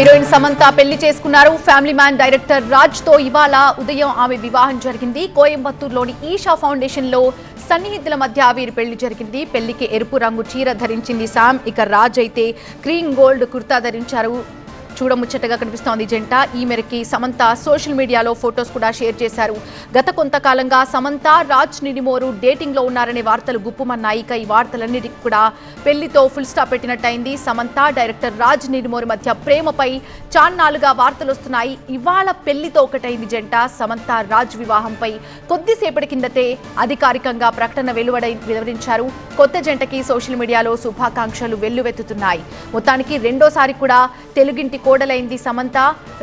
Heroine Samantha పెళ్లి చేసుకున్నారు. Family man director Raj తో ఇవాళ ఉదయం ఆమె వివాహం జరిగింది. కోయంబత్తూరులోని ఈషా ఫౌండేషన్ లో సన్నిహితుల మధ్య వీరి పెళ్లి జరిగింది. పెళ్లికి ఎరుపు రంగు చీర ధరించింది శామ్. ఇక రాజ్ అయితే క్రీమ్ గోల్డ్ కుర్తా ధరించారు. చూడముచ్చటగా కనిపిస్తోంది జంట. ఈ మేరకి సమంత సోషల్ మీడియాలో ఫొటోస్ కూడా షేర్ చేశారు. గత కొంతకాలంగా సమంత రాజ్ నిడిమోరు డేటింగ్ లో ఉన్నారనే వార్తలు గుప్పుమన్నాయి. ఇక ఈ వార్తలన్నిటికీ కూడా పెళ్లితో ఫుల్ స్టాప్ పెట్టినట్టయింది. సమంత డైరెక్టర్ రాజ్ నిడిమోరు మధ్య ప్రేమపై చాన్నాళ్లుగా వార్తలు వస్తున్నాయి. ఇవాళ పెళ్లితో ఒకటైంది జంట. సమంత రాజ్ వివాహంపై కొద్దిసేపటి కిందటే అధికారికంగా ప్రకటన వెలువరించారు. కొత్త జంటకి సోషల్ మీడియాలో శుభాకాంక్షలు వెల్లువెత్తుతున్నాయి. మొత్తానికి రెండోసారి కూడా తెలుగింటి కోడలైంది సమంత.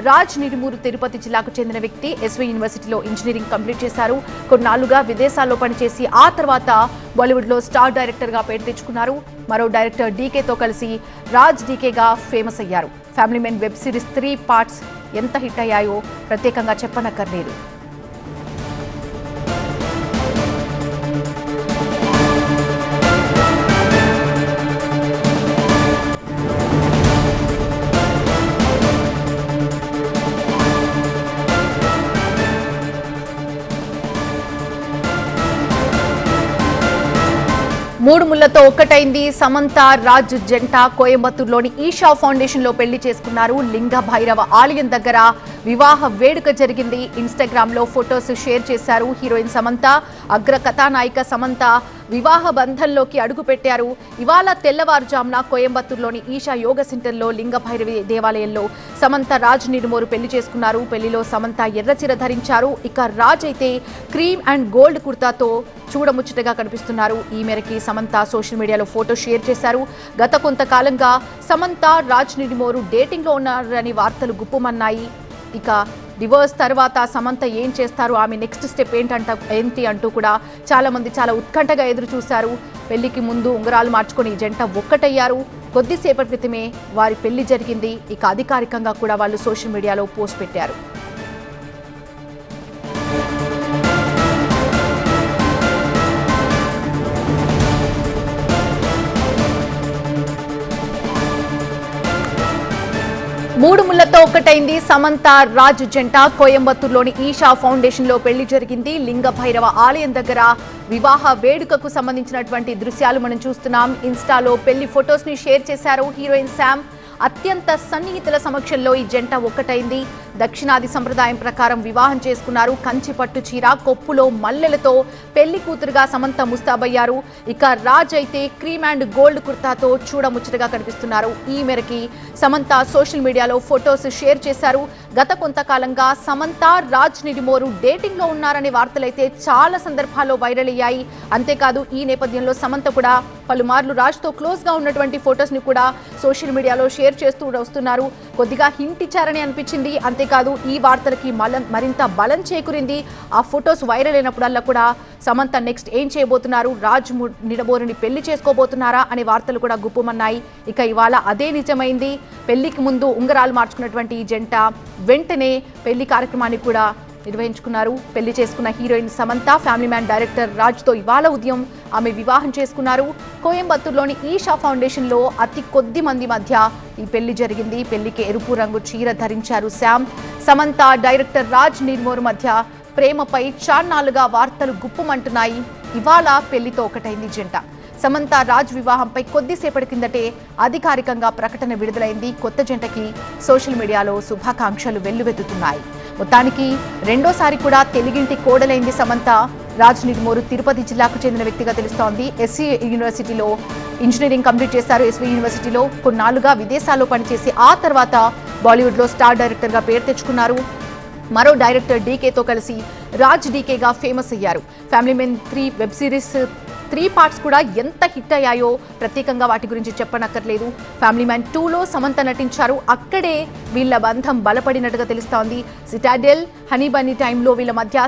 రాజ్ నిడిమూరు తిరుపతి జిల్లాకు చెందిన వ్యక్తి. ఎస్వి యూనివర్సిటీలో ఇంజనీరింగ్ కంప్లీట్ చేశారు. కొన్నాళ్లుగా విదేశాల్లో పనిచేసి ఆ తర్వాత బాలీవుడ్ లో స్టార్ డైరెక్టర్ గా పేరు తెచ్చుకున్నారు. మరో డైరెక్టర్ డీకేతో కలిసి రాజ్ డీకేగా ఫేమస్ అయ్యారు. Family men web series 3 parts ఎంత హిట్ అయ్యాయో ప్రత్యేకంగా చెప్పనక్కర్లేదు. మూడు ముళ్లతో ఒక్కటైంది సమంత రాజ్ జంట. కోయంబత్తూరులోని ఈషా ఫౌండేషన్ లో పెళ్లి చేసుకున్నారు. లింగ భైరవ ఆలయం దగ్గర వివాహ వేడుక జరిగింది. ఇన్స్టాగ్రామ్ లో ఫొటోస్ షేర్ చేశారు. హీరోయిన్ సమంత, అగ్ర కథానాయిక సమంత వివాహ బంధంలోకి అడుగు పెట్టారు. ఇవాళ తెల్లవారుజామున కోయంబత్తూరులోని ఈషా యోగ సెంటర్లో లింగ భైరవి దేవాలయంలో సమంత రాజ్ నిడుమోరు పెళ్లి చేసుకున్నారు. పెళ్లిలో సమంత ఎర్రచీర ధరించారు. ఇక రాజ్ అయితే క్రీమ్ అండ్ గోల్డ్ కుర్తాతో చూడముచ్చటగా కనిపిస్తున్నారు. ఈ మేరకి సమంత సోషల్ మీడియాలో ఫోటో షేర్ చేశారు. గత కొంతకాలంగా సమంత రాజ్ నిడుమోరు డేటింగ్ లో ఉన్నారని వార్తలు గుప్పుమన్నాయి. ఇక డివోర్స్ తర్వాత సమంత ఏం చేస్తారు, ఆమె నెక్స్ట్ స్టెప్ ఏంటి అంటూ కూడా చాలా మంది చాలా ఉత్కంఠగా ఎదురు చూశారు. పెళ్లికి ముందు ఉంగరాలు మార్చుకొని జంట ఒక్కటయ్యారు. కొద్దిసేపటి క్రితమే వారి పెళ్లి జరిగింది. ఇక అధికారికంగా కూడా వాళ్ళు సోషల్ మీడియాలో పోస్ట్ పెట్టారు. మూడు ముళ్లతో ఒక్కటైంది సమంత రాజ్ జంట. కోయంబత్తూరులోని ఈషా ఫౌండేషన్ లో పెళ్లి జరిగింది. లింగ భైరవ ఆలయం దగ్గర వివాహ వేడుకకు సంబంధించినటువంటి దృశ్యాలు మనం చూస్తున్నాం. ఇన్స్టాలో పెళ్లి ఫొటోస్ ని షేర్ చేశారు హీరోయిన్ శామ్. అత్యంత సన్నిహితుల సమక్షంలో ఈ జంట ఒక్కటైంది. దక్షిణాది సంప్రదాయం ప్రకారం వివాహం చేసుకున్నారు. కంచి పట్టు చీర, కొప్పులో మల్లెలతో పెళ్లి కూతురుగా సమంత ముస్తాబయ్యారు. ఇక రాజ్ అయితే క్రీమ్ అండ్ గోల్డ్ కుర్తాతో చూడముచ్చటగా కనిపిస్తున్నారు. ఈ మేరకి సమంత సోషల్ మీడియాలో ఫొటోస్ షేర్ చేశారు. గత కొంతకాలంగా సమంత రాజ్ నిడిమోరు డేటింగ్ లో ఉన్నారనే వార్తలైతే చాలా సందర్భాల్లో వైరల్ అయ్యాయి. అంతేకాదు ఈ నేపథ్యంలో సమంత కూడా పలుమార్లు రాజ్ తో క్లోజ్ గా ఉన్నటువంటి ఫొటోస్ ని కూడా సోషల్ మీడియాలో షేర్ చేస్తూ వస్తున్నారు. కొద్దిగా హింట్ ఇచ్చారని అనిపించింది. అంతేకాదు ఈ వార్తలకి మరింత బలం చేకూరింది. ఆ ఫొటోస్ వైరల్ అయినప్పుడల్లా కూడా సమంత నెక్స్ట్ ఏం చేయబోతున్నారు, రాజ్ నిడమోరుని పెళ్లి చేసుకోబోతున్నారా అనే వార్తలు కూడా గుప్పుమన్నాయి. ఇక ఇవాళ అదే నిజమైంది. పెళ్లికి ముందు ఉంగరాలు మార్చుకున్నటువంటి ఈ జంట వెంటనే పెళ్లి కార్యక్రమాన్ని కూడా నిర్వహించుకున్నారు. పెళ్లి చేసుకున్న heroine Samantha family man director Raj తో ఇవాళ ఉదయం ఆమె వివాహం చేసుకున్నారు. కోయంబత్తూరులోని ఈషా ఫౌండేషన్ లో అతి కొద్ది మంది మధ్య ఈ పెళ్లి జరిగింది. పెళ్లికి ఎరుపు రంగు చీర ధరించారు శామ్. సమంత డైరెక్టర్ రాజ్ నిడుమోరు మధ్య ప్రేమపై చాన్నాళ్లుగా వార్తలు గుప్పుమంటున్నాయి. ఇవాళ పెళ్లితో ఒకటైంది జంట. సమంత రాజ్ వివాహంపై కొద్దిసేపటి కిందటే అధికారికంగా ప్రకటన విడుదలైంది. కొత్త జంటకి సోషల్ మీడియాలో శుభాకాంక్షలు వెల్లువెత్తుతున్నాయి. మొత్తానికి రెండోసారి కూడా తెలుగింటి కోడలైంది సమంత. రాజ్ నిడుమోరు తిరుపతి జిల్లాకు చెందిన వ్యక్తిగా తెలుస్తోంది. ఎస్వి యూనివర్సిటీలో ఇంజనీరింగ్ కంప్లీట్ చేశారు. ఎస్వి యూనివర్సిటీలో కొన్నాళ్లుగా విదేశాల్లో పనిచేసి ఆ తర్వాత బాలీవుడ్ లో స్టార్ డైరెక్టర్ గా పేరు తెచ్చుకున్నారు. మరో డైరెక్టర్ డీకేతో కలిసి రాజ్ డీకేగా ఫేమస్ అయ్యారు. Family men 3 web series 3 parts కూడా ఎంత హిట్ అయ్యాయో ప్రత్యేకంగా వాటి గురించి చెప్పనక్కర్లేదు. ఫ్యామిలీ మ్యాన్ 2లో సమంత నటించారు. అక్కడే వీళ్ళ బంధం బలపడినట్టుగా తెలుస్తోంది. సిటాడెల్, హనీ బన్నీ టైంలో వీళ్ళ మధ్య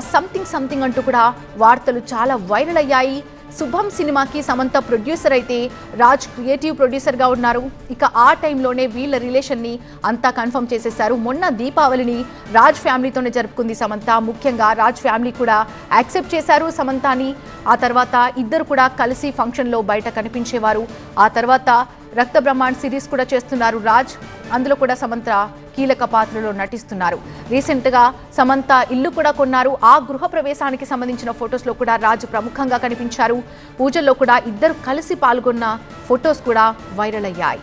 సంథింగ్ అంటూ కూడా వార్తలు చాలా వైరల్ అయ్యాయి. శుభం సినిమాకి సమంత ప్రొడ్యూసర్ అయితే రాజ్ క్రియేటివ్ ప్రొడ్యూసర్గా ఉన్నారు. ఇక ఆ టైంలోనే వీళ్ళ రిలేషన్ని అంతా కన్ఫర్మ్ చేసేశారు. మొన్న దీపావళిని రాజ్ ఫ్యామిలీతోనే జరుపుకుంది సమంత. ముఖ్యంగా రాజ్ ఫ్యామిలీ కూడా యాక్సెప్ట్ చేశారు సమంతాని. ఆ తర్వాత ఇద్దరు కూడా కలిసి ఫంక్షన్లో బయట కనిపించేవారు. ఆ తర్వాత రక్త బ్రహ్మాండ్ సిరీస్ కూడా చేస్తున్నారు రాజ్. అందులో కూడా సమంత కీలక పాత్రలో నటిస్తున్నారు. రీసెంట్ గా సమంత ఇల్లు కూడా కొన్నారు. ఆ గృహ ప్రవేశానికి సంబంధించిన ఫొటోస్ లో కూడా రాజ్ ప్రముఖంగా కనిపించారు. పూజల్లో కూడా ఇద్దరు కలిసి పాల్గొన్న ఫొటోస్ కూడా వైరల్ అయ్యాయి.